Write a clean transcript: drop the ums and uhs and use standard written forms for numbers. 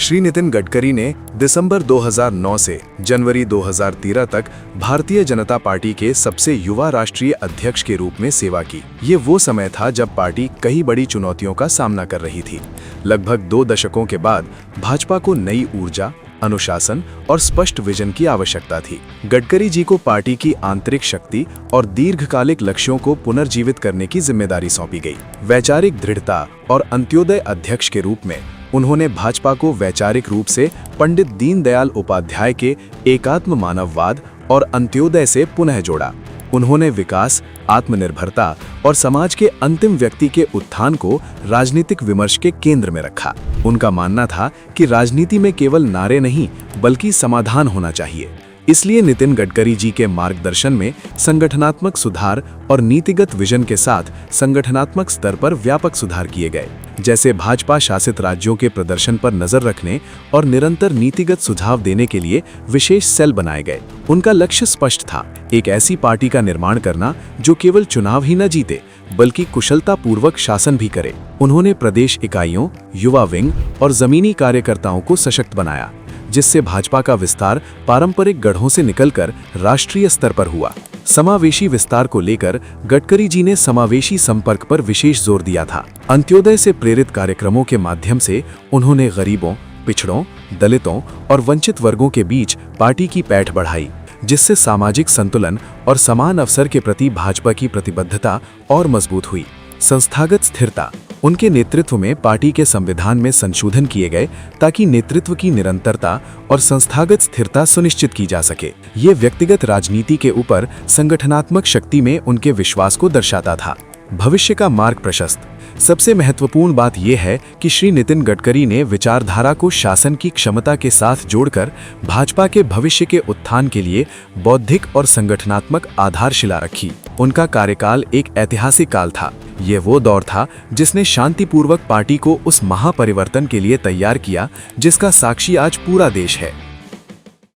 श्री नितिन गडकरी ने दिसंबर 2009 से जनवरी 2013 तक भारतीय जनता पार्टी के सबसे युवा राष्ट्रीय अध्यक्ष के रूप में सेवा की। ये वो समय था जब पार्टी कई बड़ी चुनौतियों का सामना कर रही थी। लगभग 2 दशकों के बाद भाजपा को नई ऊर्जा, अनुशासन और स्पष्ट विजन की आवश्यकता थी। गडकरी जी को पार्टी की आंतरिक शक्ति और दीर्घकालिक लक्ष्यों को पुनर्जीवित करने की जिम्मेदारी सौंपी गई। वैचारिक दृढ़ता और अंत्योदय अध्यक्ष के रूप में उन्होंने भाजपा को वैचारिक रूप से पंडित दीनदयाल उपाध्याय के एकात्म मानववाद और अंत्योदय से पुनः जोड़ा। उन्होंने विकास, आत्मनिर्भरता और समाज के अंतिम व्यक्ति के उत्थान को राजनीतिक विमर्श के केंद्र में रखा। उनका मानना था कि राजनीति में केवल नारे नहीं बल्कि समाधान होना चाहिए। इसलिए नितिन गडकरी जी के मार्गदर्शन में संगठनात्मक सुधार और नीतिगत विजन के साथ संगठनात्मक स्तर पर व्यापक सुधार किए गए, जैसे भाजपा शासित राज्यों के प्रदर्शन पर नजर रखने और निरंतर नीतिगत सुझाव देने के लिए विशेष सेल बनाए गए। उनका लक्ष्य स्पष्ट था, एक ऐसी पार्टी का निर्माण करना जो केवल चुनाव ही न जीते बल्कि कुशलतापूर्वक शासन भी करे। उन्होंने प्रदेश इकाइयों, युवा विंग और जमीनी कार्यकर्ताओं को सशक्त बनाया, जिससे भाजपा का विस्तार पारंपरिक गढ़ों से निकलकर राष्ट्रीय स्तर पर हुआ। समावेशी विस्तार को लेकर गडकरी जी ने समावेशी संपर्क पर विशेष जोर दिया था। अंत्योदय से प्रेरित कार्यक्रमों के माध्यम से उन्होंने गरीबों, पिछड़ों, दलितों और वंचित वर्गों के बीच पार्टी की पैठ बढ़ाई, जिससे सामाजिक संतुलन और समान अवसर के प्रति भाजपा की प्रतिबद्धता और मजबूत हुई। संस्थागत स्थिरता, उनके नेतृत्व में पार्टी के संविधान में संशोधन किए गए ताकि नेतृत्व की निरंतरता और संस्थागत स्थिरता सुनिश्चित की जा सके। ये व्यक्तिगत राजनीति के ऊपर संगठनात्मक शक्ति में उनके विश्वास को दर्शाता था। भविष्य का मार्ग प्रशस्त। सबसे महत्वपूर्ण बात यह है कि श्री नितिन गडकरी ने विचारधारा को शासन की क्षमता के साथ जोड़कर भाजपा के भविष्य के उत्थान के लिए बौद्धिक और संगठनात्मक आधारशिला रखी। उनका कार्यकाल एक ऐतिहासिक काल था। ये वो दौर था जिसने शांतिपूर्वक पार्टी को उस महापरिवर्तन के लिए तैयार किया जिसका साक्षी आज पूरा देश है।